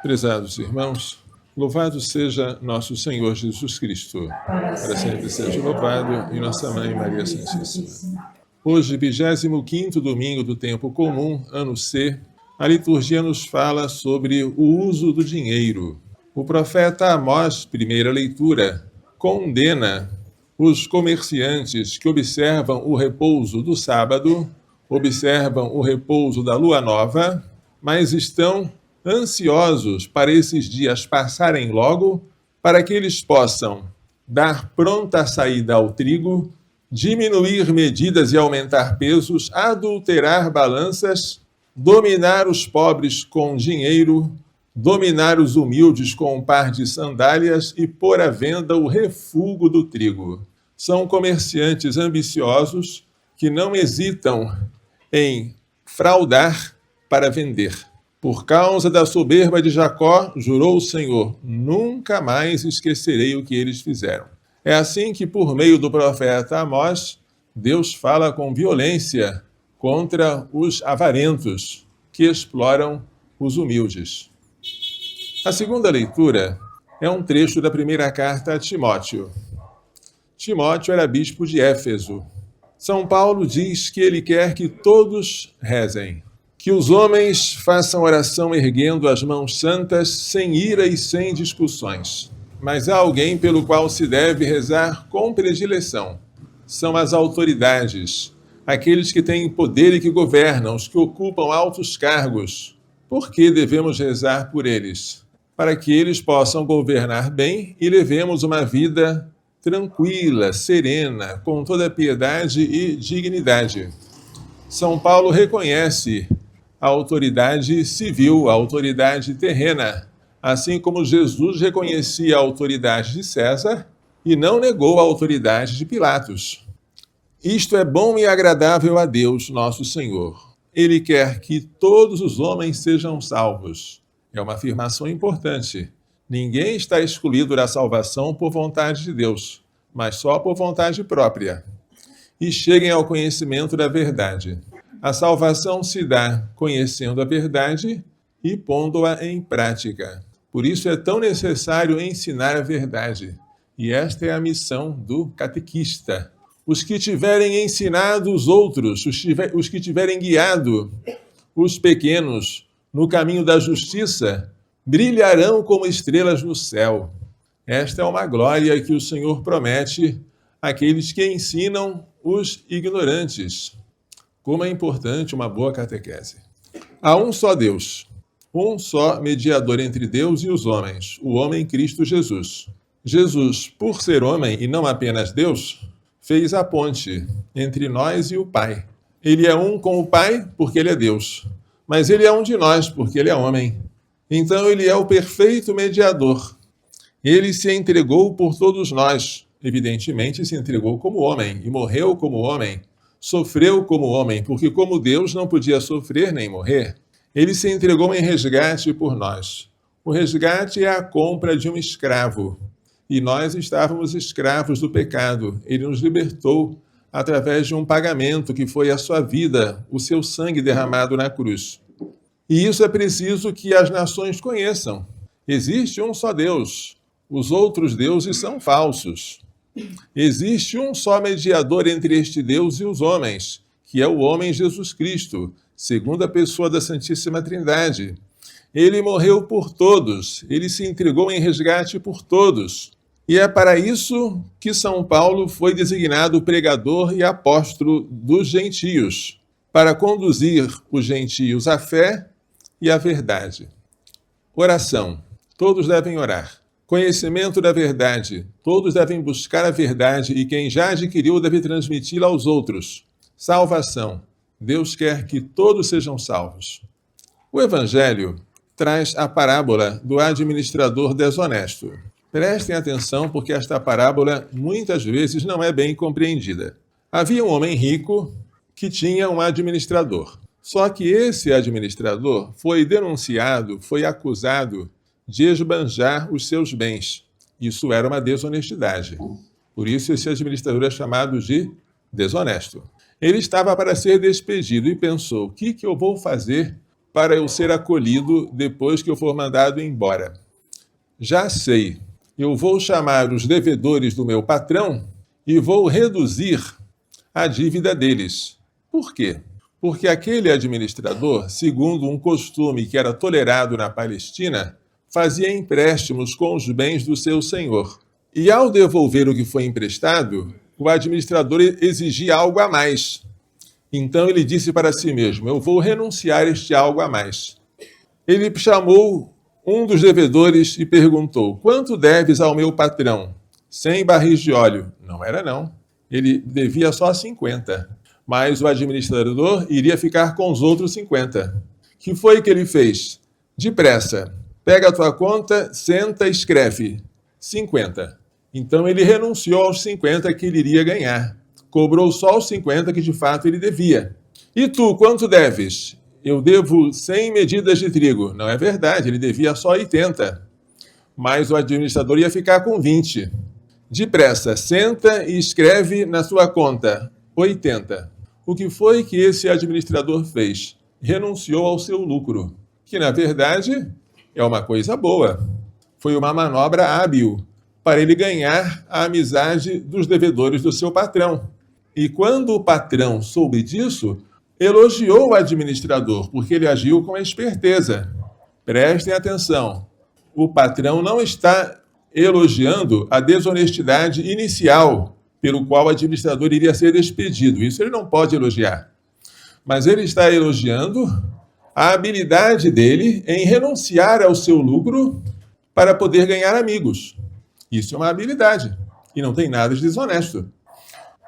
Prezados irmãos, louvado seja nosso Senhor Jesus Cristo. Para sempre seja louvado, e nossa Mãe Maria Santíssima. Hoje, 25º domingo do tempo comum, ano C, a liturgia nos fala sobre o uso do dinheiro. O profeta Amós, primeira leitura, condena os comerciantes que observam o repouso do sábado, observam o repouso da lua nova, mas estão ansiosos para esses dias passarem logo, para que eles possam dar pronta saída ao trigo, diminuir medidas e aumentar pesos, adulterar balanças, dominar os pobres com dinheiro, dominar os humildes com um par de sandálias e pôr à venda o refúgio do trigo. São comerciantes ambiciosos que não hesitam em fraudar para vender. Por causa da soberba de Jacó, jurou o Senhor, nunca mais esquecerei o que eles fizeram. É assim que, por meio do profeta Amós, Deus fala com violência contra os avarentos que exploram os humildes. A segunda leitura é um trecho da primeira carta a Timóteo. Timóteo era bispo de Éfeso. São Paulo diz que ele quer que todos rezem, que os homens façam oração erguendo as mãos santas, sem ira e sem discussões. Mas há alguém pelo qual se deve rezar com predileção. São as autoridades, aqueles que têm poder e que governam, os que ocupam altos cargos. Por que devemos rezar por eles? Para que eles possam governar bem e levemos uma vida tranquila, serena, com toda piedade e dignidade. São Paulo reconhece a autoridade civil, a autoridade terrena, assim como Jesus reconhecia a autoridade de César e não negou a autoridade de Pilatos. Isto é bom e agradável a Deus, nosso Senhor. Ele quer que todos os homens sejam salvos. É uma afirmação importante. Ninguém está excluído da salvação por vontade de Deus, mas só por vontade própria. E cheguem ao conhecimento da verdade. A salvação se dá conhecendo a verdade e pondo-a em prática. Por isso é tão necessário ensinar a verdade. E esta é a missão do catequista. Os que tiverem ensinado os outros, os que tiverem guiado os pequenos no caminho da justiça, brilharão como estrelas no céu. Esta é uma glória que o Senhor promete àqueles que ensinam os ignorantes. Como é importante uma boa catequese. Há um só Deus, um só mediador entre Deus e os homens, o homem Cristo Jesus. Jesus, por ser homem e não apenas Deus, fez a ponte entre nós e o Pai. Ele é um com o Pai porque ele é Deus, mas ele é um de nós porque ele é homem. Então ele é o perfeito mediador. Ele se entregou por todos nós, evidentemente se entregou como homem e morreu como homem. Sofreu como homem, porque como Deus não podia sofrer nem morrer, ele se entregou em resgate por nós. O resgate é a compra de um escravo, e nós estávamos escravos do pecado. Ele nos libertou através de um pagamento que foi a sua vida, o seu sangue derramado na cruz. E isso é preciso que as nações conheçam. Existe um só Deus, os outros deuses são falsos. Existe um só mediador entre este Deus e os homens, que é o homem Jesus Cristo, segunda pessoa da Santíssima Trindade. Ele morreu por todos, ele se entregou em resgate por todos. E é para isso que São Paulo foi designado pregador e apóstolo dos gentios, para conduzir os gentios à fé e à verdade. Oração. Todos devem orar. Conhecimento da verdade. Todos devem buscar a verdade e quem já adquiriu deve transmiti-la aos outros. Salvação. Deus quer que todos sejam salvos. O Evangelho traz a parábola do administrador desonesto. Prestem atenção porque esta parábola muitas vezes não é bem compreendida. Havia um homem rico que tinha um administrador. Só que esse administrador foi denunciado, foi acusado de esbanjar os seus bens. Isso era uma desonestidade. Por isso, esse administrador é chamado de desonesto. Ele estava para ser despedido e pensou, o que eu vou fazer para eu ser acolhido depois que eu for mandado embora. Já sei, eu vou chamar os devedores do meu patrão e vou reduzir a dívida deles. Por quê? Porque aquele administrador, segundo um costume que era tolerado na Palestina, fazia empréstimos com os bens do seu senhor. E ao devolver o que foi emprestado, o administrador exigia algo a mais. Então ele disse para si mesmo: eu vou renunciar este algo a mais. Ele chamou um dos devedores e perguntou: quanto deves ao meu patrão? 100 barris de óleo. Não era não. Ele devia só 50. Mas o administrador iria ficar com os outros 50. Que foi que ele fez? Depressa, pega a tua conta, senta e escreve 50. Então ele renunciou aos 50 que ele iria ganhar. Cobrou só os 50 que de fato ele devia. E tu, quanto deves? Eu devo 100 medidas de trigo. Não é verdade, ele devia só 80. Mas o administrador ia ficar com 20. Depressa, senta e escreve na sua conta 80. O que foi que esse administrador fez? Renunciou ao seu lucro, que na verdade é uma coisa boa. Foi uma manobra hábil para ele ganhar a amizade dos devedores do seu patrão. E quando o patrão soube disso, elogiou o administrador, porque ele agiu com esperteza. Prestem atenção, o patrão não está elogiando a desonestidade inicial pelo qual o administrador iria ser despedido. Isso ele não pode elogiar. Mas ele está elogiando a habilidade dele em renunciar ao seu lucro para poder ganhar amigos. Isso é uma habilidade e não tem nada de desonesto.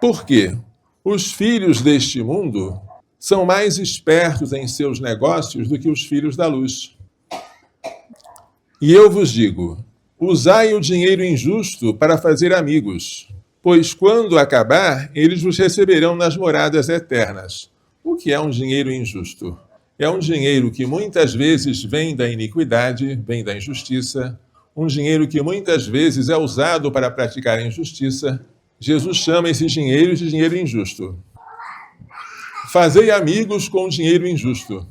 Por quê? Os filhos deste mundo são mais espertos em seus negócios do que os filhos da luz. E eu vos digo, usai o dinheiro injusto para fazer amigos, pois quando acabar, eles vos receberão nas moradas eternas. O que é um dinheiro injusto? É um dinheiro que muitas vezes vem da iniquidade, vem da injustiça, um dinheiro que muitas vezes é usado para praticar a injustiça. Jesus chama esse dinheiro de dinheiro injusto. Fazei amigos com o dinheiro injusto,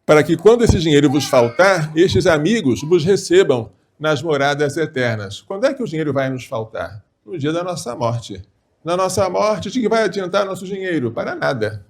para que quando esse dinheiro vos faltar, estes amigos vos recebam nas moradas eternas. Quando é que o dinheiro vai nos faltar? No dia da nossa morte. Na nossa morte, de que vai adiantar nosso dinheiro? Para nada.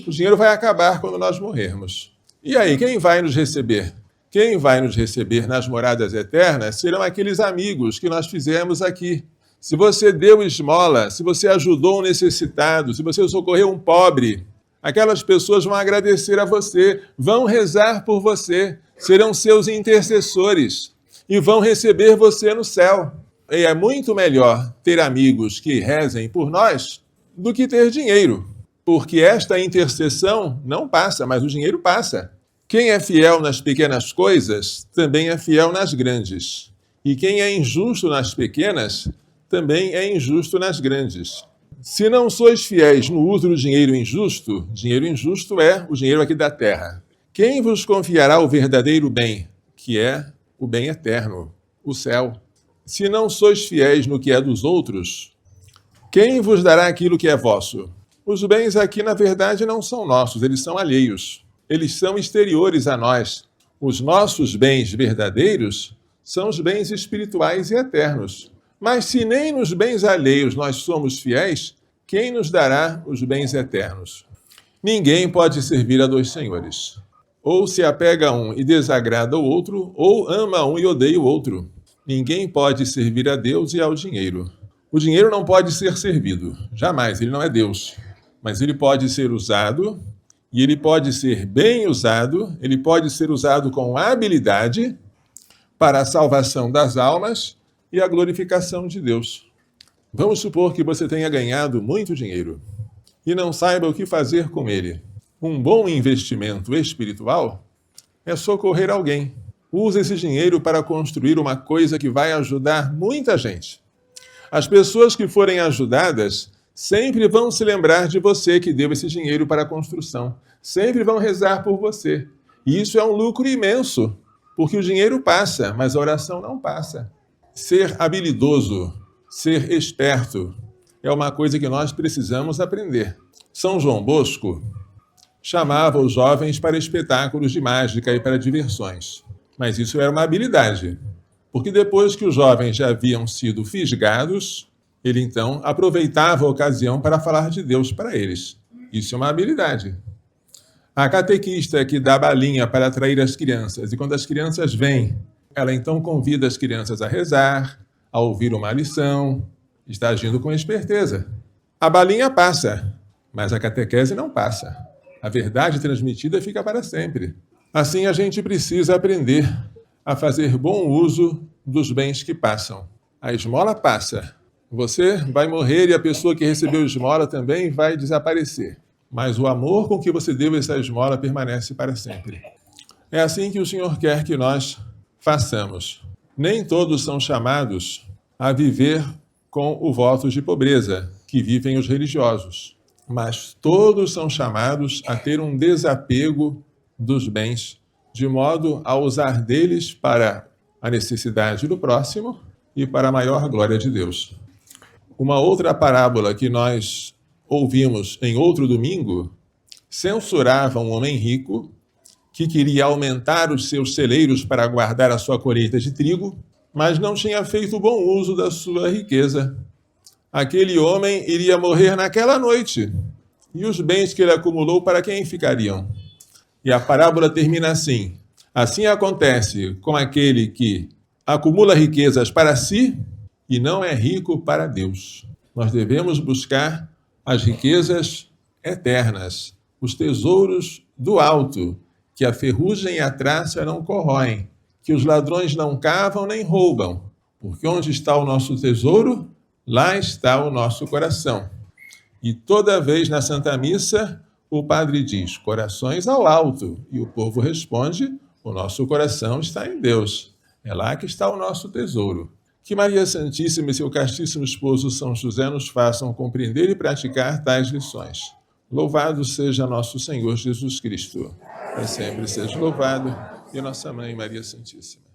O dinheiro vai acabar quando nós morrermos. E aí, quem vai nos receber? Quem vai nos receber nas moradas eternas serão aqueles amigos que nós fizemos aqui. Se você deu esmola, se você ajudou um necessitado, se você socorreu um pobre, aquelas pessoas vão agradecer a você, vão rezar por você, serão seus intercessores e vão receber você no céu. E é muito melhor ter amigos que rezem por nós do que ter dinheiro, porque esta intercessão não passa, mas o dinheiro passa. Quem é fiel nas pequenas coisas, também é fiel nas grandes. E quem é injusto nas pequenas, também é injusto nas grandes. Se não sois fiéis no uso do dinheiro injusto é o dinheiro aqui da terra. Quem vos confiará o verdadeiro bem, que é o bem eterno, o céu? Se não sois fiéis no que é dos outros, quem vos dará aquilo que é vosso? Os bens aqui, na verdade, não são nossos, eles são alheios. Eles são exteriores a nós. Os nossos bens verdadeiros são os bens espirituais e eternos. Mas se nem nos bens alheios nós somos fiéis, quem nos dará os bens eternos? Ninguém pode servir a dois senhores. Ou se apega a um e desagrada o outro, ou ama um e odeia o outro. Ninguém pode servir a Deus e ao dinheiro. O dinheiro não pode ser servido, jamais, ele não é Deus. Mas ele pode ser usado, e ele pode ser bem usado, ele pode ser usado com habilidade para a salvação das almas e a glorificação de Deus. Vamos supor que você tenha ganhado muito dinheiro e não saiba o que fazer com ele. Um bom investimento espiritual é socorrer alguém. Use esse dinheiro para construir uma coisa que vai ajudar muita gente. As pessoas que forem ajudadas sempre vão se lembrar de você que deu esse dinheiro para a construção. Sempre vão rezar por você. E isso é um lucro imenso, porque o dinheiro passa, mas a oração não passa. Ser habilidoso, ser esperto, é uma coisa que nós precisamos aprender. São João Bosco chamava os jovens para espetáculos de mágica e para diversões. Mas isso era uma habilidade, porque depois que os jovens já haviam sido fisgados, ele então aproveitava a ocasião para falar de Deus para eles. Isso é uma habilidade. A catequista que dá balinha para atrair as crianças, e quando as crianças vêm, ela então convida as crianças a rezar, a ouvir uma lição, está agindo com esperteza. A balinha passa, mas a catequese não passa. A verdade transmitida fica para sempre. Assim, a gente precisa aprender a fazer bom uso dos bens que passam. A esmola passa. Você vai morrer e a pessoa que recebeu esmola também vai desaparecer. Mas o amor com que você deu essa esmola permanece para sempre. É assim que o Senhor quer que nós façamos. Nem todos são chamados a viver com o voto de pobreza que vivem os religiosos, mas todos são chamados a ter um desapego dos bens, de modo a usar deles para a necessidade do próximo e para a maior glória de Deus. Uma outra parábola que nós ouvimos em outro domingo censurava um homem rico que queria aumentar os seus celeiros para guardar a sua colheita de trigo, mas não tinha feito bom uso da sua riqueza. Aquele homem iria morrer naquela noite, e os bens que ele acumulou, para quem ficariam? E a parábola termina assim: assim acontece com aquele que acumula riquezas para si e não é rico para Deus. Nós devemos buscar as riquezas eternas, os tesouros do alto, que a ferrugem e a traça não corroem, que os ladrões não cavam nem roubam, porque onde está o nosso tesouro, lá está o nosso coração. E toda vez na Santa Missa, o padre diz, corações ao alto, e o povo responde, o nosso coração está em Deus. É lá que está o nosso tesouro. Que Maria Santíssima e seu castíssimo esposo São José nos façam compreender e praticar tais lições. Louvado seja nosso Senhor Jesus Cristo. Para sempre seja louvado, e nossa Mãe Maria Santíssima.